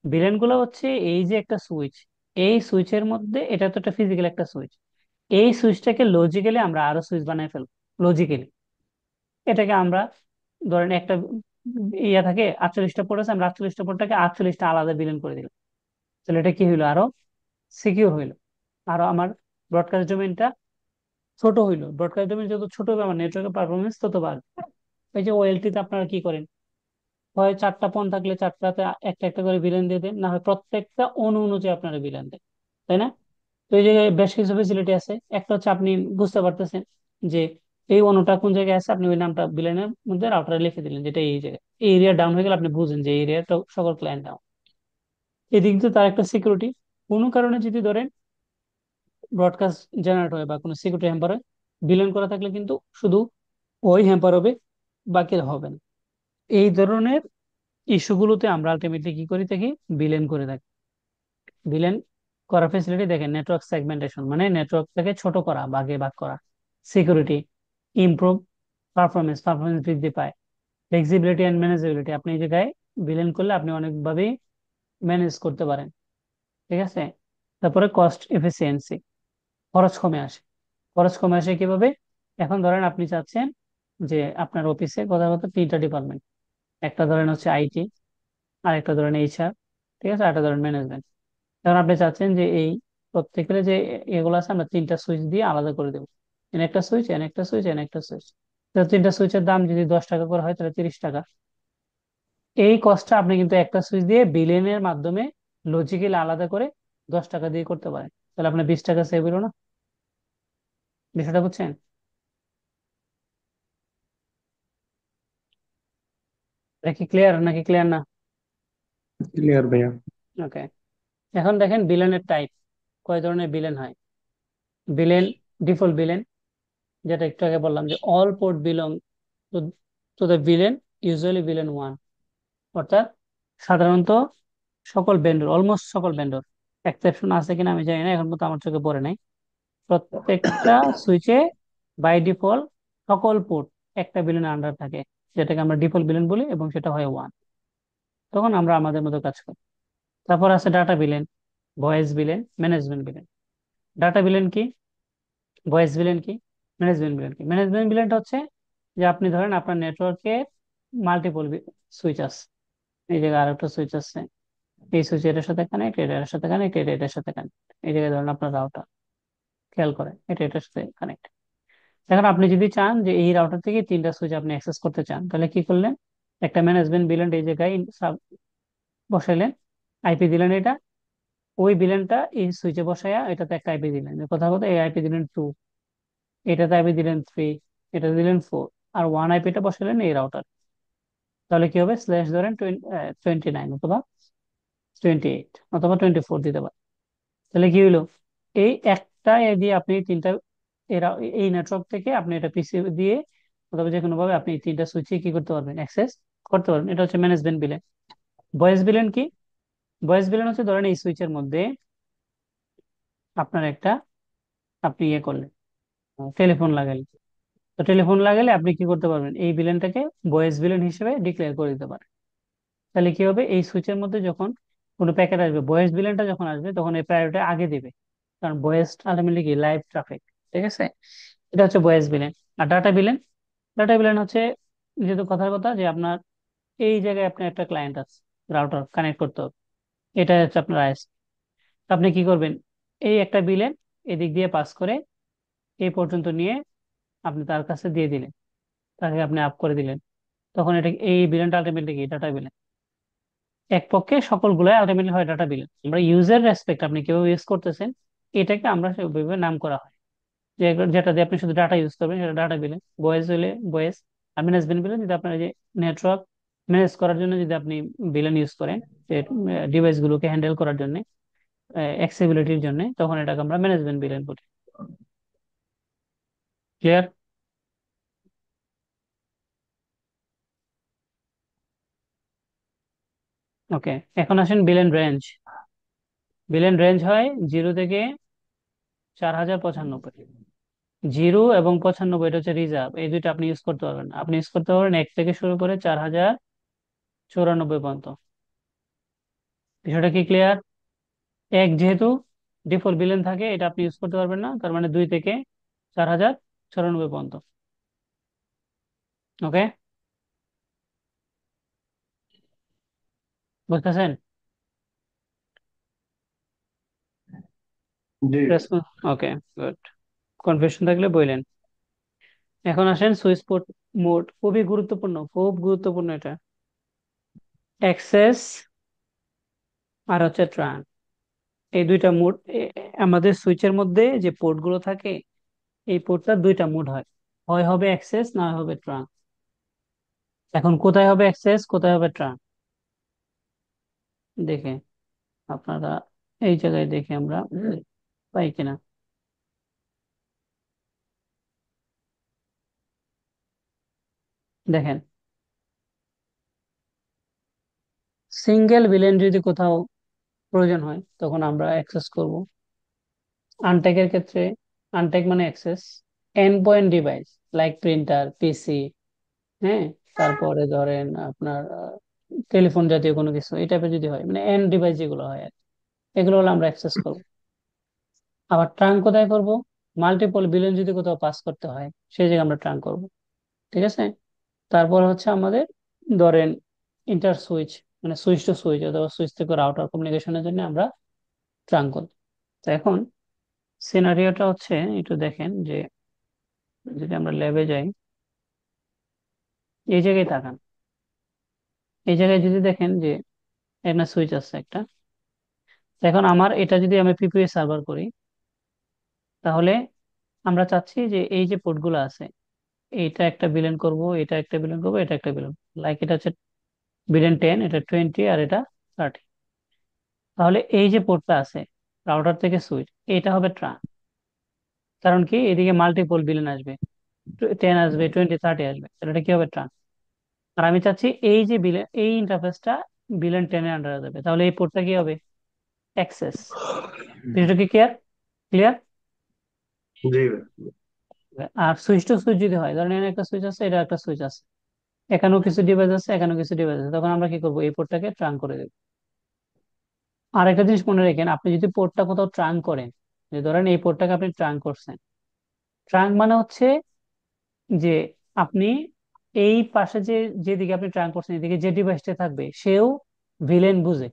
ভিলেন গুলো হচ্ছে এই যে একটা সুইচ, এই সুইচের মধ্যে, এটা তো একটা ফিজিক্যাল একটা সুইচ, এই সুইচটাকে লজিক্যালি আমরা আরো সুইচ বানাই ফেলবো, লজিক্যালি। এটাকে আমরা ধরেন একটা ইয়া থাকে 48টা পোর্ট আছে, আমরা 48টা পোর্টটাকে 48টা আলাদা বিলীন করে দিলাম। তাহলে এটা কি হইলো, আরো সিকিউর হইলো। আরো আমার ব্রডকাস্ট ডোমেইনটা ছোট হইলো। ব্রডকাস্ট ডোমেইন যত ছোট হবে আমার নেটওয়ার্কের পারফরমেন্স তত বাড়বে। এই যে ওএলটিতে আপনারা কি করেন, হয় 4টা পণ থাকলে 4টাতে একটা একটা করে বিলিয়ন দিয়ে দেন, না হয় প্রত্যেকটা অনুযায়ী আপনারা বিলিয়ন দেন, তাই না? তো এই জায়গায় বেশ কিছু ফেসিলিটি আছে। একটা হচ্ছে আপনি বুঝতে পারতেছেন যে এই অণুটা কোন জায়গায় আছে আপনি ওই নামটা ভিলেনের মধ্যে রাউটারে লিখে দিলেন, যেটা এই জায়গায়। এই এরিয়া ডাউন হয়ে গেলে আপনি বুঝেন যে এই এরিয়াটা সকল ক্লায়েন্ট ডাউন। এদিক দিয়ে তার একটা সিকিউরিটি, কোনো কারণে যদি ধরেন ব্রডকাস্ট জেনারেট হয় বা কোনো সিকিউরিটি হ্যাম্পারে ভিলেন করা থাকলে কিন্তু শুধু ওই হ্যাম্পার হবে, বাকি হবে না। এই ধরনের ইস্যুগুলোতে আমরা আলটিমেটলি কি করে থাকি, ভিলেন করে থাকি। ভিলেন করার ফেসিলিটি দেখেন, নেটওয়ার্ক সেগমেন্টেশন মানে নেটওয়ার্কটাকে ছোট করা, ভাগে ভাগ করা। সিকিউরিটি, ইমপ্রুভ পারফরমেন্স, পারফরমেন্স বৃদ্ধি পায়। ফ্লেক্সিবিলিটি এন্ড ম্যানেজেবিলিটি, আপনি এই জায়গায় ভিলেন করলে আপনি অনেকভাবেই ম্যানেজ করতে পারেন, ঠিক আছে। তারপরে কস্ট এফিসিয়েন্সি, খরচ কমে আসে। খরচ কমে আসে কিভাবে? এখন ধরেন আপনি চাচ্ছেন যে আপনার অফিসে কথা কথা তিনটা ডিপার্টমেন্ট, একটা ধরেন হচ্ছে আইটি, আর একটা ধরেন এইচআর, ঠিক আছে, আর একটা ধরেন ম্যানেজমেন্ট। কারণ আপনি চাচ্ছেন যে এই প্রত্যেকের যে এগুলো আছে আমরা তিনটা সুইচ দিয়ে আলাদা করে দেবো। এন একটা সুইচ, এন একটা সুইচ, এন একটা সুইচ। তো তিনটা সুইচের দাম যদি 10 টাকা করে হয় তাহলে 30 টাকা। এই কস্টটা আপনি কিন্তু একটা সুইচ দিয়ে বিলিয়নের মাধ্যমে লজিক্যালি আলাদা করে 10 টাকা দিয়ে করতে পারেন। তাহলে আপনার 20 টাকা সেভ হলো না? বিষয়টা বুঝছেন? এটা কি ক্লিয়ার নাকি ক্লিয়ার না?
ক্লিয়ার ভাইয়া।
ওকে। এখন দেখেন বিলেনের টাইপ, কয় ধরনের বিলেন হয়। বিলেন, ডিফল্ট বিলেন, যেটা একটু আগে বললাম যে all port belong to to the villain, usually villain one. অর্থাৎ সাধারণত সকল ভেন্ডর, অলমোস্ট সকল ভেন্ডর, এক্সেপশন আছে কিনা আমি জানি না, এখন মতো আমার চোখে পড়ে নাই, প্রত্যেকটা সুইচে বাই ডিফল্ট সকল পোর্ট একটা ভিলেনের আন্ডার থাকে, যেটাকে আমরা ডিফল্ট ভিলেন বলি, এবং সেটা হয় ওয়ান। তখন আমরা আমাদের মতো কাজ করি। তারপর আছে data villain, voice villain, management villain. Data villain কি, ভয়েস ভিলেন কি, ম্যানেজমেন্ট ভিলেন কি? ম্যানেজমেন্ট ভিলেনটা হচ্ছে যে আপনি ধরেন আপনার নেটওয়ার্কে মাল্টিপল সুইচ আছে, এই জায়গায় আরেকটা সুইচ আছে, এই সুইচ এটার সাথে কানেক্ট, এটার সাথে কানেক্ট, এটা এটার সাথে কানেক্ট। এই জায়গায় ধরেন আপনার রাউটার, খেয়াল করেন এটা এটার সাথে কানেক্ট। এখন আপনি যদি চান যে এই রাউটার থেকে তিনটা সুইচ আপনি অ্যাক্সেস করতে চান, তাহলে কি করলেন, একটা ম্যানেজমেন্ট ভিলেন এই জায়গায় বসাইলেন, আইপি দিলেন এটা, ওই ভিলেনটা এই সুইচে বসায়া এটাতে একটা আইপি দিলেন, কথা কথা এই আইপি দিলেন 2, এটাতে আইপি দিলেন 3, এটা দিলেন 4, আর ওয়ান আইপিটা বসালেন এই রাউটার। তাহলে কি হবে, স্ল্যাশ ধরেন 29 অথবা 28 অথবা 24 দিতে পারেন। তাহলে কি হলো, এই একটা এ দিয়ে আপনি তিনটা, এরা এই নেটওয়ার্ক থেকে আপনি এটা পিসি দিয়ে অথবা যে কোনো ভাবে আপনি এই তিনটা সুইচে কি করতে পারবেন, অ্যাক্সেস করতে পারবেন। এটা হচ্ছে ম্যানেজমেন্ট বিলেন। ভয়েস বিলেন কি, ভয়েস বিলেন হচ্ছে ধরেন এই সুইচের মধ্যে আপনার একটা, আপনি ইয়ে করলেন, টেলিফোন লাগালেন। তো টেলিফোন লাগালে আপনি কি করতে পারবেন, এই বিলেনটাকে ভয়েস বিলেন হিসেবে ডিক্লেয়ার করে দিতে পারেন। তাহলে কি হবে, এই সুইচের মধ্যে যখন কোনো প্যাকেট আসবে, ভয়েস বিলেনটা যখন আসবে তখন এই প্রায়োরিটি আগে দিবে, কারণ ভয়েস আলটিমেটলি কি লাইভ ট্রাফিক, ঠিক আছে। এটা হচ্ছে ভয়েস বিলেন। আর ডাটা বিলেন, ডাটা বিলেন হচ্ছে যেহেতু কথার কথা যে আপনার এই জায়গায় আপনার একটা ক্লায়েন্ট আছে, রাউটার কানেক্ট করতে হবে, এটা হচ্ছে আপনার আইএস। আপনি কি করবেন, এই একটা বিলেন এদিক দিয়ে পাস করে এই পর্যন্ত নিয়ে আপনি তার কাছে দিয়ে দিলেন, তাকে আপনি আপ করে দিলেন। তখন এটা এই বিলেনটা আলটিমেটলি কি ডাটা বিলেন। এক পক্ষে সকলগুলাই আলটিমেটলি হয় ডাটা বিলেন। আমরা ইউজার রেসপেক্ট, আপনি কিভাবে ইউজ করতেছেন এটাকে আমরা সেভাবে নাম করা হয়, যে যেটা দিয়ে আপনি শুধু ডাটা ইউজ করবেন সেটা ডাটা বিলেন। ভয়েস হলে ভয়েস, আর ম্যানেজমেন্ট বিলেন যদি আপনার যে নেটওয়ার্ক ম্যানেজ করার জন্য যদি আপনি বিলেন ইউজ করেন, যে ডিভাইস গুলোকে হ্যান্ডেল করার জন্য, অ্যাক্সেসিবিলিটির জন্য, তখন এটাকে আমরা ম্যানেজমেন্ট বিলেন বলি। ক্লিয়ার? ওকে। এখন আসেন বিলেন রেঞ্জ। বিলেন রেঞ্জ হয় 0 থেকে 4095। 0 এবং 95 এটা হচ্ছে রিজার্ভ, এই দুইটা আপনি ইউজ করতে পারবেন না। আপনি ইউজ করতে পারবেন 1 থেকে শুরু করে 4094 পর্যন্ত। বিষয়টা কি ক্লিয়ার? এক যেহেতু ডিফল্ট বিলেন থাকে, এটা আপনি ইউজ করতে পারবেন না, তার মানে 2 থেকে 4094 পর্যন্ত। ওকে, বুঝতেছেন?
জি।
ওকে, গুড। কনফিউশন থাকলে বললেন। এখন আসেন সুইচ পোর্ট মোড, খুবই গুরুত্বপূর্ণ, খুব গুরুত্বপূর্ণ এটা। অ্যাক্সেস আর হচ্ছে ট্রান, এই দুইটা মোড আমাদের সুইচের মধ্যে যে পোর্ট গুলো থাকে, এই পোর্টটার দুইটা মোড হয়। হয় হবে অ্যাক্সেস, না হয় হবে ট্রাঙ্ক। এখন কোথায় হবে অ্যাক্সেস, কোথায় হবে ট্রাঙ্ক, দেখে আপনারা এই জায়গায় দেখে আমরা পাই কিনা। দেখেন, সিঙ্গেল ভিলেন যদি কোথাও প্রয়োজন হয় তখন আমরা অ্যাক্সেস করব। আনটেকের ক্ষেত্রে, আনটেক মানে access end point device like printer, PC, হ্যাঁ, তারপরে ধরেন আপনার টেলিফোন জাতীয় কোনো কিছু, এই টাইপের যদি হয়, মানে এন্ড ডিভাইস যেগুলো হয় আর কি, এগুলো হলো আমরা অ্যাক্সেস করব। আবার ট্রাঙ্ক কোথায় করব, মাল্টিপল বিলিয়ন যদি কোথাও পাস করতে হয় সেই জায়গায় আমরা ট্রাঙ্ক করব। ঠিক আছে। তারপর হচ্ছে আমাদের ধরেন ইন্টার সুইচ, মানে সুইচ টু সুইচ অথবা সুইচ থেকে রাউটার কমিউনিকেশনের জন্য আমরা ট্রাঙ্ক করব। তো এখন সিনারিওটা হচ্ছে একটু দেখেন যে, যদি আমরা ল্যাবে যাই, এই জায়গায় তাকান, এই জায়গায় যদি দেখেন যে একটা সুইচ আছে একটা। তো এখন আমার এটা যদি আমি পিপিএ সার্ভার করি, তাহলে আমরা চাচ্ছি যে এই যে পোর্টগুলো আছে, এইটা একটা বিলেন করব, এটা একটা বিলেন করব, এটা একটা বিলেন, লাইক এটা হচ্ছে বিলেন 10, এটা 20, আর এটা 30। তাহলে এই যে পোর্টটা আছে রাউটার থেকে সুইচ, এটা হবে ট্রান। কারণ কি, এদিকে মাল্টিপল বিলেন আসবে, 10 আসবে, 20, 30 আসবে, তাহলে এটা কি হবে ট্রান। আর আমি চাচ্ছি এই যে বিলেন, এই ইন্টারফেসটা বিলেন 10 এর আন্ডারে যাবে, তাহলে এই পোর্টটা কি হবে, অ্যাক্সেস। এটা কি ক্লিয়ার? ক্লিয়ার।
জি ভাই।
আর সুইচ টু সুইচ যদি হয়, ধরেন এখানে একটা সুইচ আছে, এটা একটা সুইচ আছে, এখানেও কিছু ডিভাইস আছে, এখানেও কিছু ডিভাইস আছে, তখন আমরা কি করবো, এই পোর্টটাকে ট্রান করে দেবো। আর একটা জিনিস মনে রাখেন, আপনি যদি পোর্টটা কোথাও ট্রান করেন, যে ধরেন এই পোর্টটাকে আপনি ট্রান করছেন, ট্রাঙ্ক মানে হচ্ছে যে আপনি এই পাশে যে, যেদিকে আপনি ট্রাঙ্ক করছেন এদিকে যে ডিভাইসটা থাকবে সেও ভিলেন বুঝে,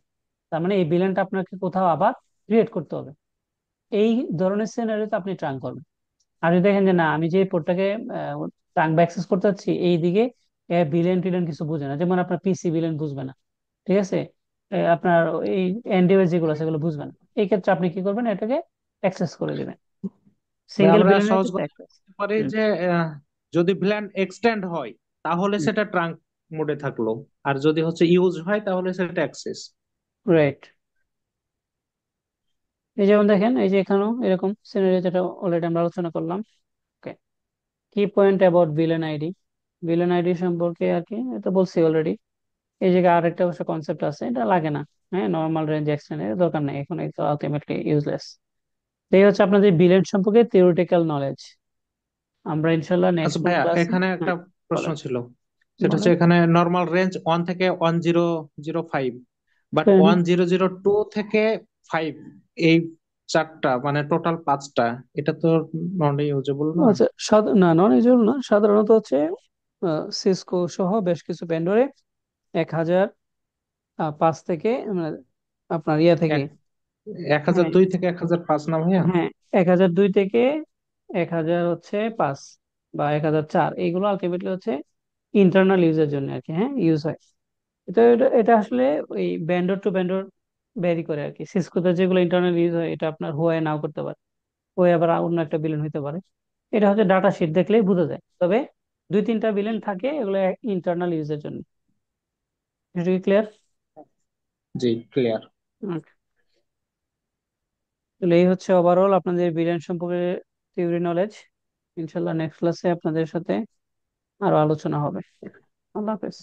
তার মানে এই ভিলেনটা আপনাকে কোথাও আবার ক্রিয়েট করতে হবে। এই ধরনের সিনারিওতে আপনি ট্রাঙ্ক করবেন। আর যদি দেখেন যে না, আমি যে পোর্টটাকে ট্রাঙ্ক বা অ্যাক্সেস করতে চাচ্ছি এইদিকে ভিলেন টিলেন কিছু বুঝে না, যেমন আপনার পিসি ভিলেন বুঝবে না, ঠিক আছে, আপনার এই এন্ড ডিভাইস যেগুলো আছে সেগুলো বুঝবে না, এই ক্ষেত্রে আপনি কি করবেন, এটাকে অ্যাক্সেস করে দিবেন, সিঙ্গেল
আমরা
ভিলেনের
সহজ
ক্ষেত্রে
কথা
অ্যাক্সেস।
বলতে পারি যে যদি প্ল্যান এক্সটেন্ড হয় তাহলে সেটা ট্রাঙ্ক মোডে থাকলো, আর যদি হচ্ছে ইউজ হয় তাহলে সেটা অ্যাক্সেস।
রাইট। এই যেমন দেখেন, এই যে এখানেও এরকম সিনারিও যেটা অলরেডি আমরা আলোচনা করলাম। ওকে, কি point about villain ID, villain ID সম্পর্কে আর কি এটা বলছি অলরেডি। এই জায়গায় আরেকটা অবশ্য কনসেপ্ট আছে, এটা লাগে না, হ্যাঁ, নর্মাল রেঞ্জ এক্সটেন্ড এর দরকার নেই এখন, এটা আলটিমেটলি ইউজলেস। এই হচ্ছে আপনাদের ভিলেন সম্পর্কে থিওরিটিক্যাল নলেজ। আমরা ইনশাল্লাহ নেক্সট
আচ্ছা
কোন
ভাইয়া,
ক্লাসে,
এখানে একটা
হ্যাঁ
প্রশ্ন
বলেন,
ছিল। সেটা হচ্ছে
বলেন।
এখানে নর্মাল রেঞ্জ 1 থেকে 1005, বাট
হুম, হুম।
1002 থেকে 5, এই চারটা মানে টোটাল 5টা, এটা তো নন ইউজেবল না?
আচ্ছা, না, নন ইউজুয়াল না, সাধারণত হচ্ছে সিসকো সহ বেশ কিছু ভেন্ডরে 1005 থেকে মানে আপনার ইয়া থেকে,
এক 1002
হ্যাঁ,
থেকে 1005 না ভাইয়া?
হ্যাঁ, 1002 থেকে 1000 হচ্ছে 5 বা 1004, এইগুলো আলটিমেটলি হচ্ছে ইন্টারনাল ইউজের জন্য আর কি, হ্যাঁ, ইউজ হয়। তো এটা আসলে ওই ব্যান্ডর টু ব্যান্ডর ভ্যারি করে আর কি। সিসকোতে যেগুলো ইন্টারনাল ইউজ হয় এটা আপনার হোয়াই নাও করতে পারে, হোয়াই আবার অন্য একটা বিলেন হইতে পারে। এটা হচ্ছে ডাটা শিট দেখলেই বোঝা যায়, তবে 2-3টা বিলেন থাকে এগুলো ইন্টারনাল ইউজের জন্য। এটা কি ক্লিয়ার?
জি, ক্লিয়ার।
তাহলে এই হচ্ছে ওভারঅল আপনাদের বিলিয়ন সম্পর্কে থিওরি নলেজ। ইনশাল্লাহ নেক্সট ক্লাসে আপনাদের সাথে আরো আলোচনা হবে। আল্লাহ হাফেজ।